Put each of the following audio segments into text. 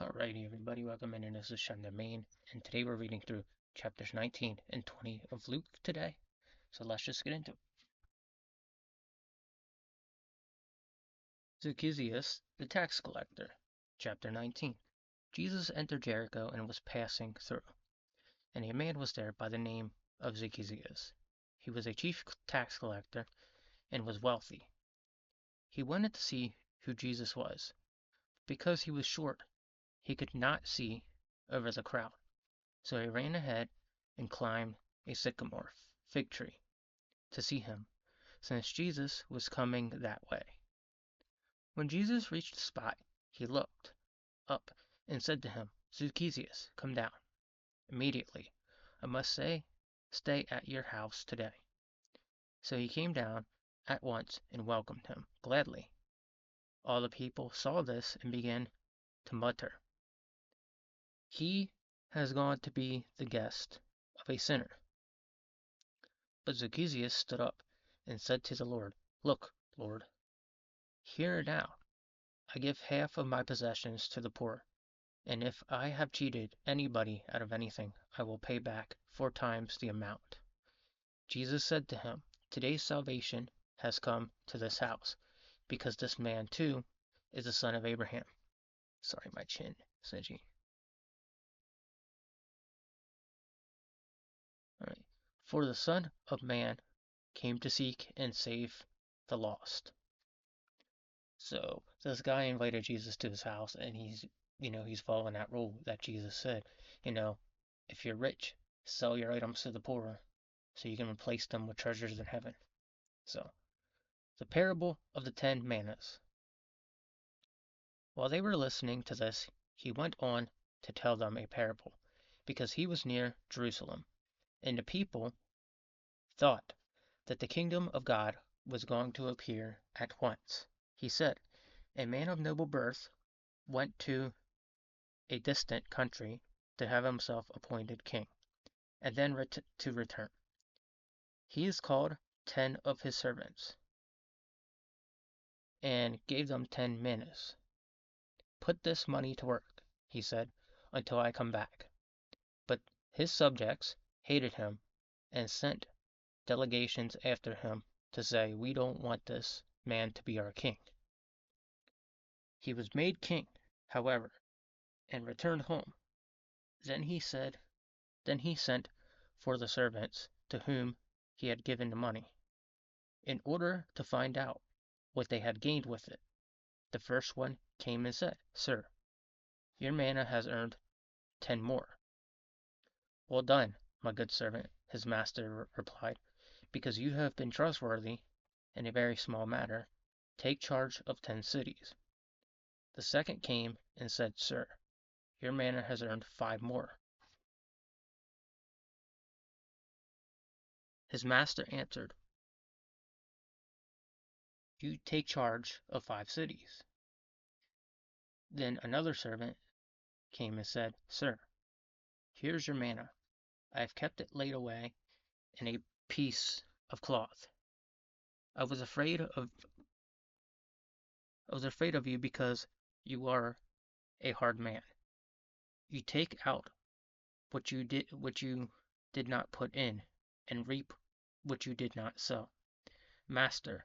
Alrighty, everybody, welcome in. And this is Shun the Main, and today we're reading through chapters 19 and 20 of Luke today. So let's just get into it. Zacchaeus the Tax Collector, chapter 19. Jesus entered Jericho and was passing through, and a man was there by the name of Zacchaeus. He was a chief tax collector and was wealthy. He wanted to see who Jesus was. Because he was short, he could not see over the crowd. So he ran ahead and climbed a sycamore fig tree to see him, since Jesus was coming that way. When Jesus reached the spot, he looked up and said to him, Zacchaeus, come down. Immediately, I must stay at your house today. So he came down at once and welcomed him gladly. All the people saw this and began to mutter, He has gone to be the guest of a sinner. But Zacchaeus stood up and said to the Lord, Look, Lord, here now, I give half of my possessions to the poor, and if I have cheated anybody out of anything, I will pay back 4 times the amount. Jesus said to him, Today's salvation has come to this house, because this man too is the son of Abraham. Sorry, my chin is itchy. All right. For the Son of Man came to seek and save the lost. So this guy invited Jesus to his house, and he's following that rule that Jesus said. If you're rich, sell your items to the poor, so you can replace them with treasures in heaven. So, the parable of the 10 Minas. While they were listening to this, he went on to tell them a parable, because he was near Jerusalem, and the people thought that the kingdom of God was going to appear at once. He said, A man of noble birth went to a distant country to have himself appointed king, and then to return. He is called 10 of his servants, and gave them 10 minas. Put this money to work, he said, until I come back. But his subjects hated him and sent delegations after him to say, We don't want this man to be our king. He was made king, however, and returned home. Then he sent for the servants to whom he had given the money, in order to find out what they had gained with it. The first one came and said, Sir, your manna has earned 10 more. Well done, my good servant, his master replied, because you have been trustworthy in a very small matter. Take charge of 10 cities. The second came and said, Sir, your manna has earned 5 more. His master answered, You take charge of 5 cities. Then another servant came and said, Sir, here's your manna. I have kept it laid away in a piece of cloth. I was afraid of you because you are a hard man. You take out what you did not put in, and reap what you did not sow. Master,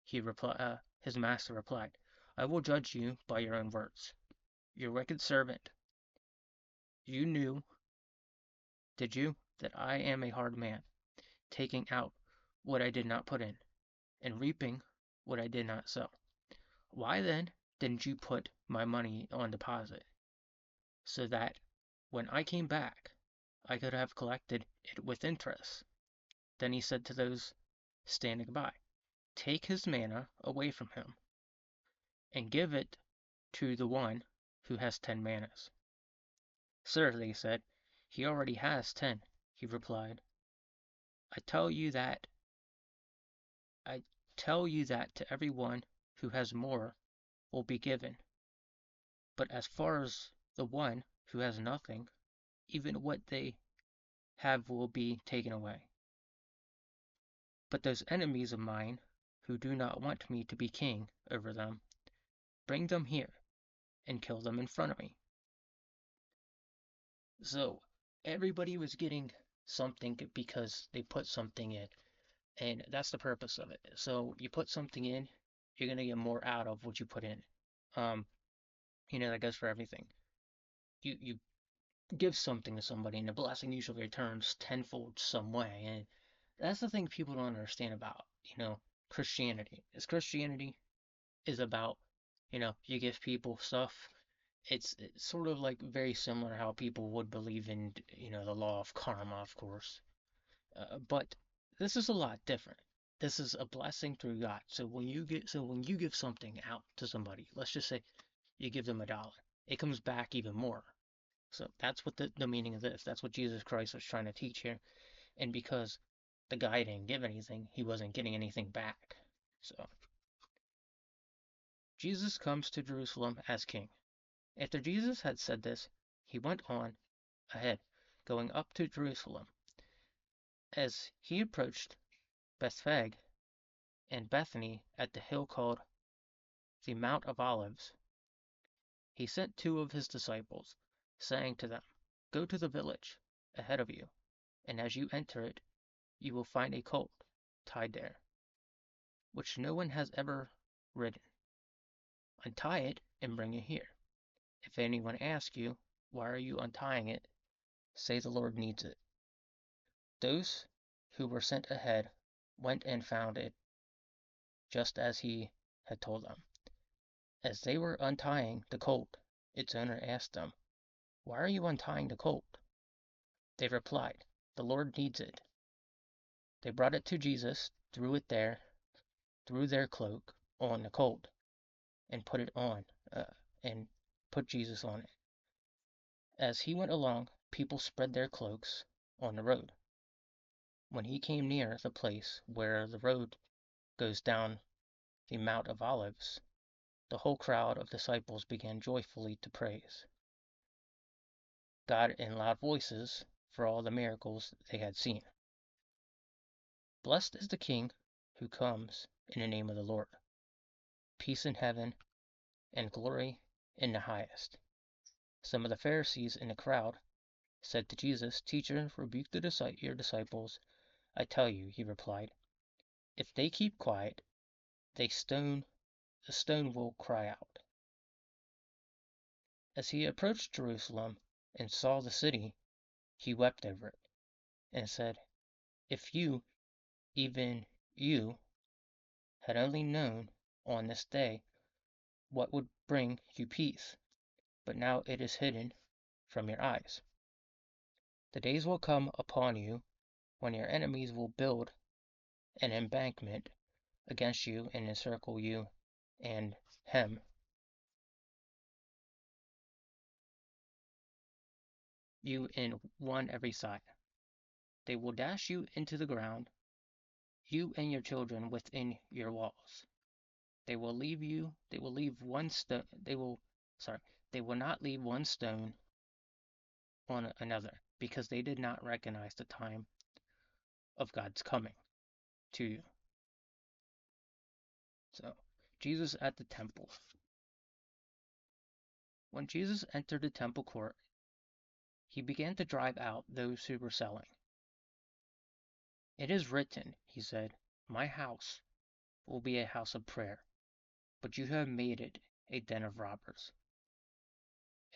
his master replied, I will judge you by your own words. You wicked servant, you knew, did you, that I am a hard man, taking out what I did not put in, and reaping what I did not sow. Why then didn't you put my money on deposit, so that when I came back I could have collected it with interest? Then he said to those standing by, Take his manna away from him, and give it to the one who has 10 minas. Sir, they said, he already has 10. He replied, I tell you that to everyone who has more will be given. But as far as the one who has nothing, even what they have will be taken away. But those enemies of mine who do not want me to be king over them, bring them here and kill them in front of me. So everybody was getting something because they put something in, and that's the purpose of it. So you put something in, you're gonna get more out of what you put in. Um, that goes for everything. You give something to somebody, and the blessing usually returns tenfold some way, and that's the thing people don't understand about Christianity. Christianity is about you give people stuff. It's sort of like very similar how people would believe in the law of karma, of course. But this is a lot different. This is a blessing through God. So when you give something out to somebody, let's just say you give them $1, it comes back even more. So that's what the meaning of this. That's what Jesus Christ was trying to teach here. And because the guy didn't give anything, he wasn't getting anything back. So Jesus comes to Jerusalem as king. After Jesus had said this, he went on ahead, going up to Jerusalem. As he approached Bethphage and Bethany at the hill called the Mount of Olives, he sent two of his disciples, saying to them, "Go to the village ahead of you, and as you enter it, you will find a colt tied there, which no one has ever ridden. Untie it and bring it here. If anyone asks you, 'Why are you untying it?' say the Lord needs it." Those who were sent ahead went and found it just as he had told them. As they were untying the colt, its owner asked them, "Why are you untying the colt?" They replied, "The Lord needs it." They brought it to Jesus, threw it there, threw their cloak on the colt, and put it on, and put Jesus on it. As he went along, people spread their cloaks on the road. When he came near the place where the road goes down the Mount of Olives, the whole crowd of disciples began joyfully to praise God in loud voices for all the miracles they had seen. "Blessed is the King who comes in the name of the Lord. Peace in heaven and glory in the highest." Some of the Pharisees in the crowd said to Jesus, "Teacher, rebuke your disciples." "I tell you," he replied, "if they keep quiet, the stone will cry out." As he approached Jerusalem and saw the city, he wept over it and said, "If you, even you, had only known on this day what would bring you peace, but now it is hidden from your eyes. The days will come upon you when your enemies will build an embankment against you and encircle you and hem you in one every side. They will dash you into the ground, you and your children within your walls. They will leave one stone, sorry, they will not leave one stone on another, because they did not recognize the time of God's coming to you. So, Jesus at the temple. When Jesus entered the temple court, he began to drive out those who were selling. "It is written," he said, "My house will be a house of prayer, but you have made it a den of robbers."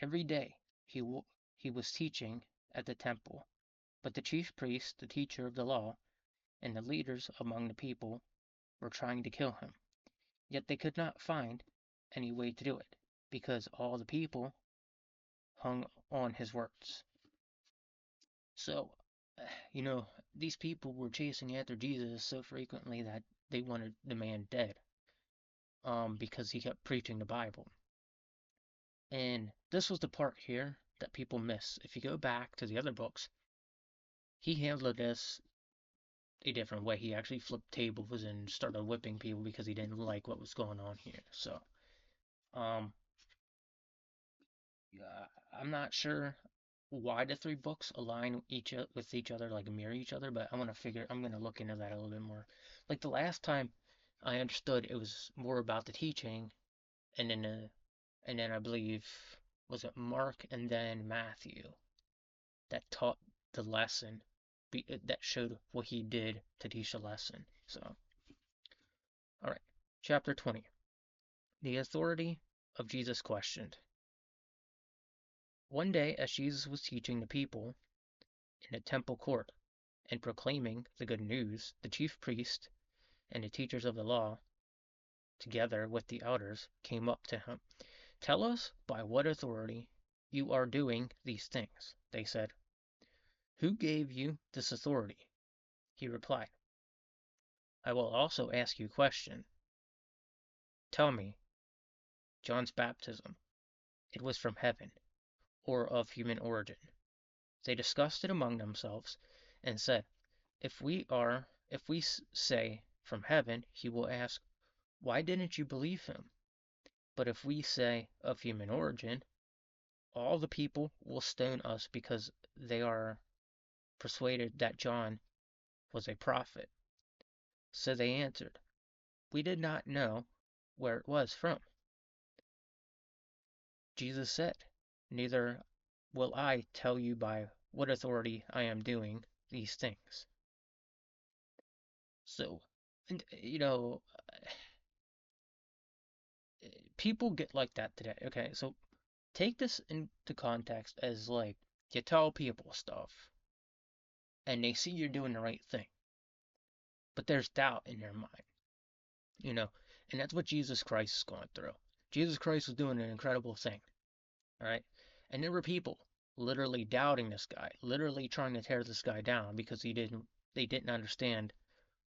Every day he was teaching at the temple, but the chief priests, the teacher of the law, and the leaders among the people were trying to kill him. Yet they could not find any way to do it, because all the people hung on his words. So, these people were chasing after Jesus so frequently that they wanted the man dead, because he kept preaching the Bible. And this was the part here that people miss. If you go back to the other books, he handled this a different way. He actually flipped tables and started whipping people because he didn't like what was going on here. So, um, yeah, I'm not sure why the three books align with each other, like mirror each other, but I'm gonna look into that a little bit more. Like the last time I understood it was more about the teaching, and then I believe was it Mark and then Matthew. that taught the lesson, that showed what he did to teach the lesson. So, all right, chapter 20. The authority of Jesus questioned. One day, as Jesus was teaching the people in the temple court and proclaiming the good news, the chief priests and the teachers of the law, together with the elders, came up to him. "Tell us by what authority you are doing these things," they said. "Who gave you this authority?" He replied, "I will also ask you a question. Tell me, John's baptism, it was from heaven, or of human origin?" They discussed it among themselves, and said, if we say from heaven, he will ask, why didn't you believe him? But if we say of human origin, all the people will stone us because they are persuaded that John was a prophet. So they answered, we did not know where it was from. Jesus said, neither will I tell you by what authority I am doing these things. So, and, people get like that today. Okay, so take this into context as like you tell people stuff and they see you're doing the right thing, but there's doubt in their mind, you know, and that's what Jesus Christ is going through. Jesus Christ was doing an incredible thing, all right, and there were people literally doubting this guy, literally trying to tear this guy down because they didn't understand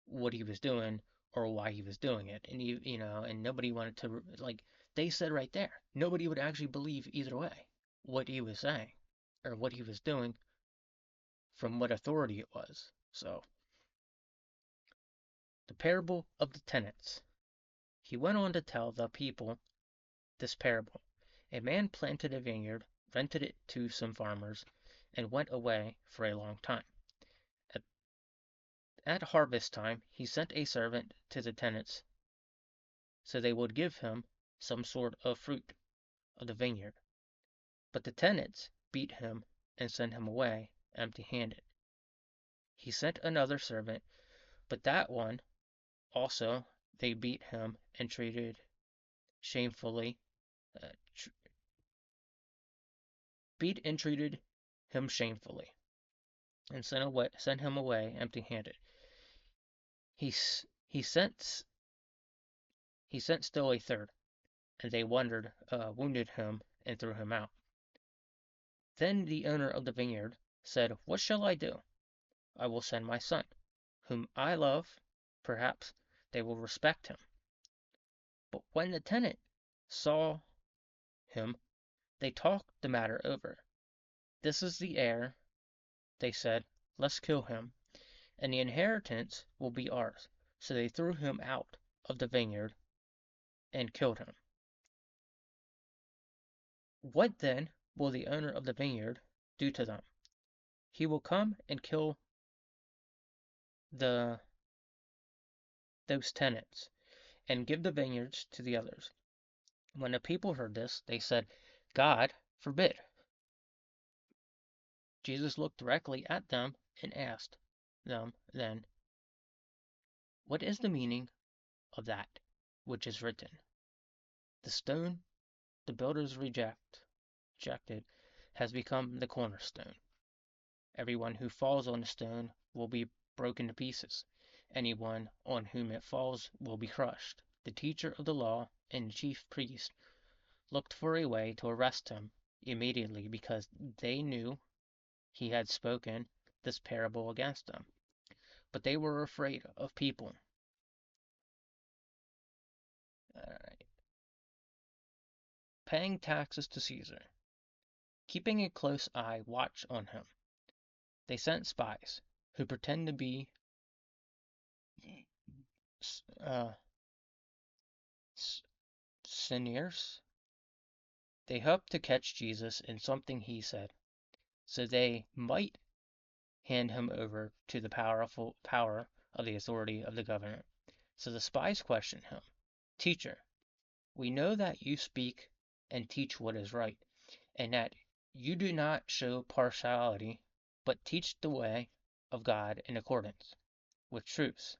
what he was doing or why he was doing it, and and nobody wanted to like. They said right there, nobody would actually believe either way what he was saying or what he was doing from what authority it was. So, the parable of the tenants. He went on to tell the people this parable. A man planted a vineyard, rented it to some farmers, and went away for a long time. At, at harvest time, he sent a servant to the tenants so they would give him some sort of fruit of the vineyard. But the tenants beat him and sent him away empty-handed. He sent another servant, but that one also they beat him and shamefully, uh, tr- treated him shamefully, and sent him away empty-handed. He he sent he sent still a third, and they wounded him and threw him out. Then the owner of the vineyard said, "What shall I do? I will send my son, whom I love. Perhaps they will respect him." But when the tenant saw him, they talked the matter over. "This is the heir," they said. "Let's kill him, and the inheritance will be ours." So they threw him out of the vineyard and killed him. What then will the owner of the vineyard do to them? He will come and kill the those tenants and give the vineyards to the others. When the people heard this, they said, "God forbid." Jesus looked directly at them and asked them then, "What is the meaning of that which is written? The stone the builders rejected has become the cornerstone. Everyone who falls on the stone will be broken to pieces. Anyone on whom it falls will be crushed." The teacher of the law and the chief priest looked for a way to arrest him immediately because they knew he had spoken this parable against them. But they were afraid of people. Alright. Paying taxes to Caesar. Keeping a close watch on him, they sent spies who pretend to be uh, seniors. They hoped to catch Jesus in something he said, so they might hand him over to the power of the authority of the governor. So the spies questioned him. "Teacher, we know that you speak and teach what is right, and that you do not show partiality but teach the way of God in accordance with truth.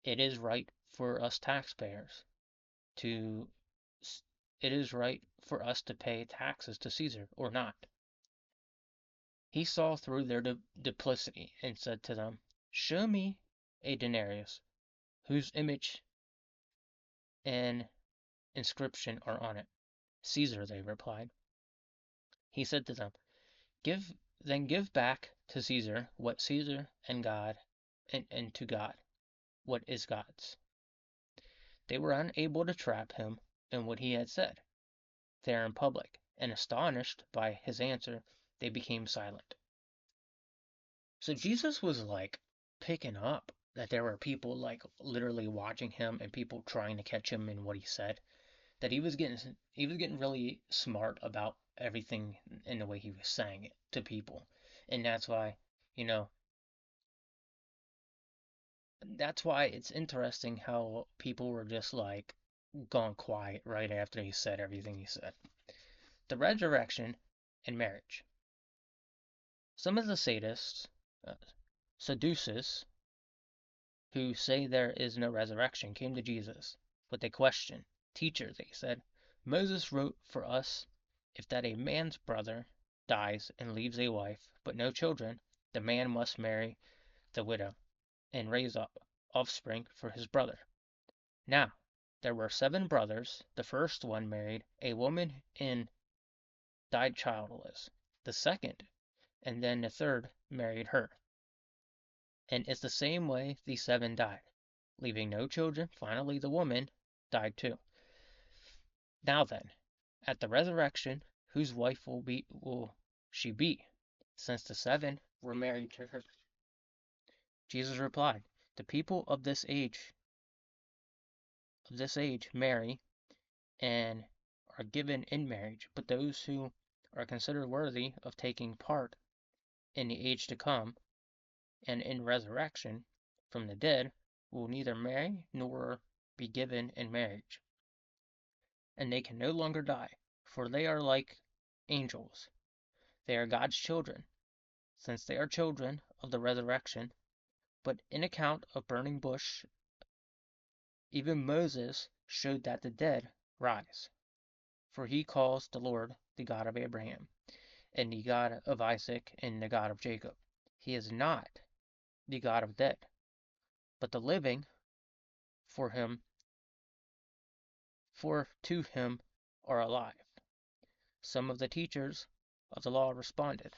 It is right for us taxpayers to it is right for us to pay taxes to Caesar or not. He saw through their duplicity and said to them, Show me a denarius whose image and inscription are on it. Caesar, they replied. He said to them, give back to Caesar what Caesar and God and to God what is God's. They were unable to trap him in what he had said there in public, and astonished by his answer, they became silent. So Jesus was like picking up that there were people like literally watching him and people trying to catch him in what he said. That he was getting really smart about everything in the way he was saying it to people. And you know, that's why it's interesting how people were just like gone quiet right after he said everything he said. The resurrection and marriage. Some of the sadists, uh, Sadducees, who say there is no resurrection, came to Jesus with a question. Teacher, they said, Moses wrote for us if that a man's brother dies and leaves a wife, but no children, the man must marry the widow and raise up offspring for his brother. Now, there were 7 brothers. The first one married a woman and died childless. The second, and then the third, married her. And it's the same way the 7 died, leaving no children. Finally, the woman died too. Now then, at the resurrection, whose wife will she be, since the 7 were married to her? Jesus replied, The people of this age marry and are given in marriage, but those who are considered worthy of taking part in the age to come and in resurrection from the dead will neither marry nor be given in marriage, and they can no longer die, for they are like angels. They are God's children, since they are children of the resurrection. But in account of burning bush, even Moses showed that the dead rise. For he calls the Lord the God of Abraham, and the God of Isaac, and the God of Jacob. He is not the God of dead, but the living, for him, for to him are alive. Some of the teachers of the law responded,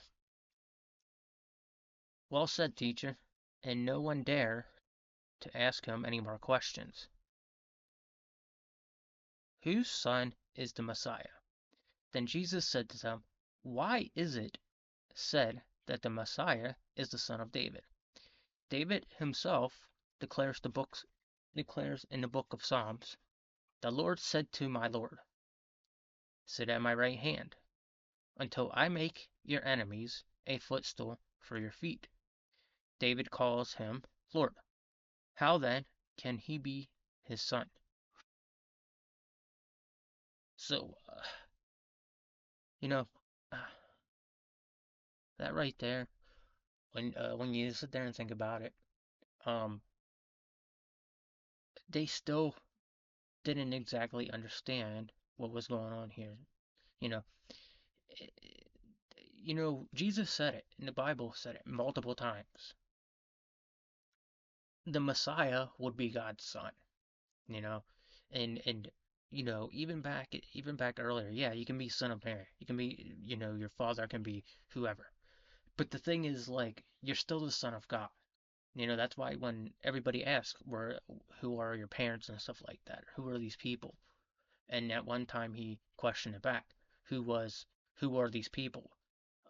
Well said, teacher, and no one dared to ask him any more questions. Whose son is the Messiah? Then Jesus said to them, Why is it said that the Messiah is the son of David? David himself declares in the book of Psalms, The Lord said to my Lord, Sit at my right hand, until I make your enemies a footstool for your feet. David calls him Lord. How then can he be his son? So, you know, uh, that right there, when you sit there and think about it, um, they still didn't exactly understand what was going on here. You know, eh, Jesus said it, and the Bible said it multiple times. The Messiah would be God's son. You know, and even back earlier, yeah, you can be son of Mary. You can be, your father can be whoever. But the thing is, like, you're still the son of God. That's why when everybody asks, who are your parents and stuff like that, who are these people? And at one time he questioned it back, who are these people?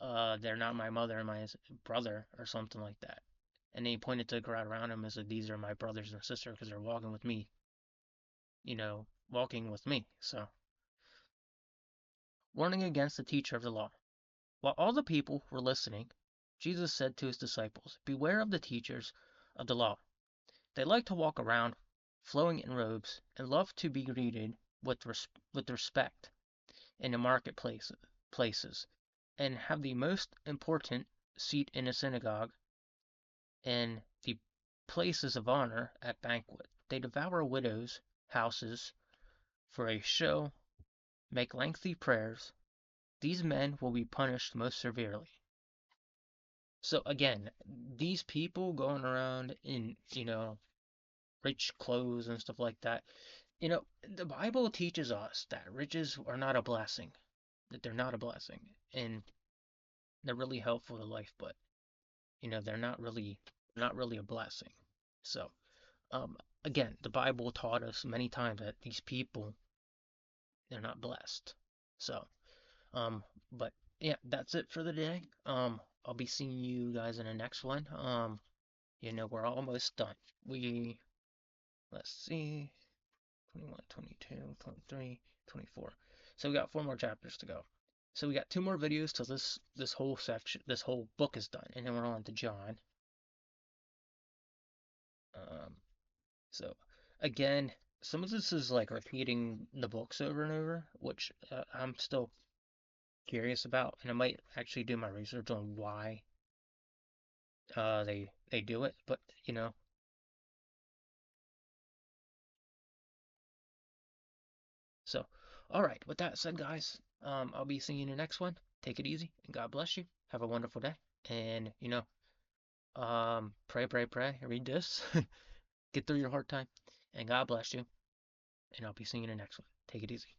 They're not my mother and my brother or something like that. And then he pointed to the crowd around him and said, these are my brothers and sisters because they're walking with me. So, warning against the teacher of the law. While all the people were listening, Jesus said to his disciples, Beware of the teachers of the law. They like to walk around, flowing in robes, and love to be greeted with respect in the marketplaces, and have the most important seat in a synagogue, and the places of honor at banquet. They devour widows' houses for a show, make lengthy prayers. These men will be punished most severely. So again, these people going around in, rich clothes and stuff like that, the Bible teaches us that riches are not a blessing, that they're not a blessing, and they're really helpful to life, but they're not really a blessing. So, um, again, the Bible taught us many times that these people, they're not blessed. So, um, but yeah, that's it for the day. I'll be seeing you guys in the next one. We're almost done. Let's see, 21, 22, 23, 24. So we got 4 more chapters to go. So we got 2 more videos till this whole section, this whole book is done, and then we're on to John. Um, so again, some of this is like repeating the books over and over, which I'm still curious about, and I might actually do my research on why they do it. But so all right. With that said, guys, I'll be seeing you in the next one. Take it easy, and God bless you. Have a wonderful day, and pray, pray, pray. Read this. Get through your hard time, and God bless you. And I'll be seeing you in the next one. Take it easy.